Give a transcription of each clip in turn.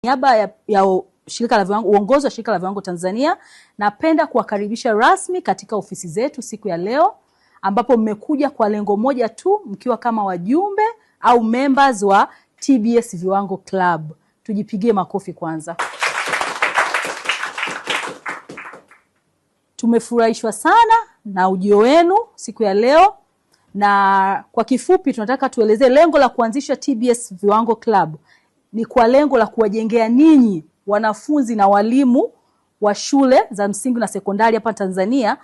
Niaba ya shirika la viwango, uongozi wa shirika la viwango Tanzania, napenda kuwakaribisha rasmi katika ofisi zetu siku ya leo, ambapo mmekuja kwa lengo moja tu, mkiwa kama wajumbe au members wa TBS Viwango Club. Tujipigie makofi kwanza. Tumefurahishwa sana na ujio wenu siku ya leo, na kwa kifupi tunataka tuelezee lengo la kuanzisha TBS Viwango Club. Ni kwa lengo la kuwajengea ninyi wanafunzi na walimu wa shule za msingi na sekondari hapa Tanzania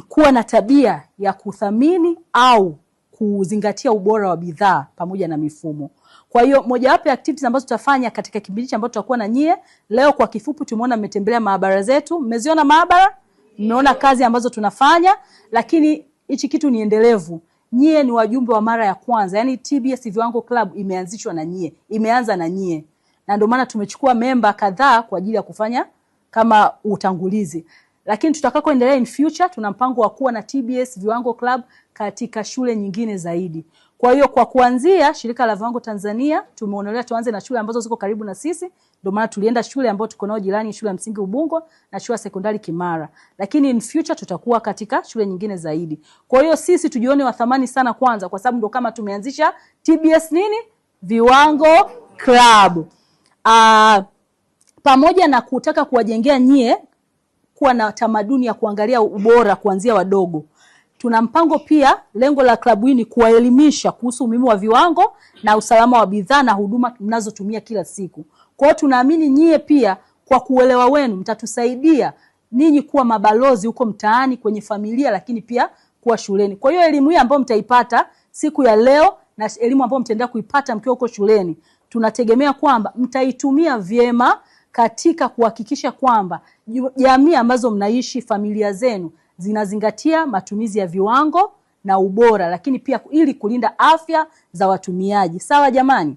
kuwa na tabia ya kuthamini au kuzingatia ubora wa bidhaa pamoja na mifumo. Kwa hiyo mojawapo ya activities ambazo tutafanya katika kipindi ambacho tutakuwa na nyie leo, kwa kifupi tumeona mmetembelea maabara zetu, mmeziona maabara, mmeona kazi ambazo tunafanya, lakini hichi kitu ni endelevu. Nyie ni wajumbe wa mara ya kwanza, yani TBS Viwango Club imeanzishwa na nyie, imeanza na nyie. Na ndio maana tumechukua member kadhaa kwa ajili ya kufanya kama utangulizi. Lakini tutakapoendelea in future tuna mpango wa kuwa na TBS Viwango Club katika shule nyingine zaidi. Kwa hiyo kwa kuanzia shirika la viwango Tanzania tumeonelea tuanze na shule ambazo ziko karibu na sisi. Ndio maana tulienda shule ambayo tuko nayo jirani, shule ya msingi Ubungo na shule ya sekondari Kimara. Lakini in future tutakuwa katika shule nyingine zaidi. Kwa hiyo sisi tujione wa thamani sana kwanza, kwa sababu ndio kama tumeanzisha TBS Viwango Club. Pamoja na kutaka kuwajengea nyie kuwa na tamaduni ya kuangalia ubora kuanzia wadogo, tuna mpango pia, lengo la klabu hii ni kuwaelimisha kuhusu umuhimu wa viwango na usalama wa bidhaa na huduma mnazotumia kila siku. Kwa hiyo tunaamini nyie pia kwa kuelewa wenu mtatusaidia ninyi kuwa mabalozi huko mtaani, kwenye familia, lakini pia kuwa shuleni. Kwa hiyo elimu hii ambayo mtaipata siku ya leo na elimu ambayo mtaendelea kuipata mkiwa huko shuleni, tunategemea kwamba mtaitumia vyema katika kuhakikisha kwamba jamii ambazo mnaishi, familia zenu zinazingatia matumizi ya viwango na ubora, lakini pia ili kulinda afya za watumiaji. Sawa jamani?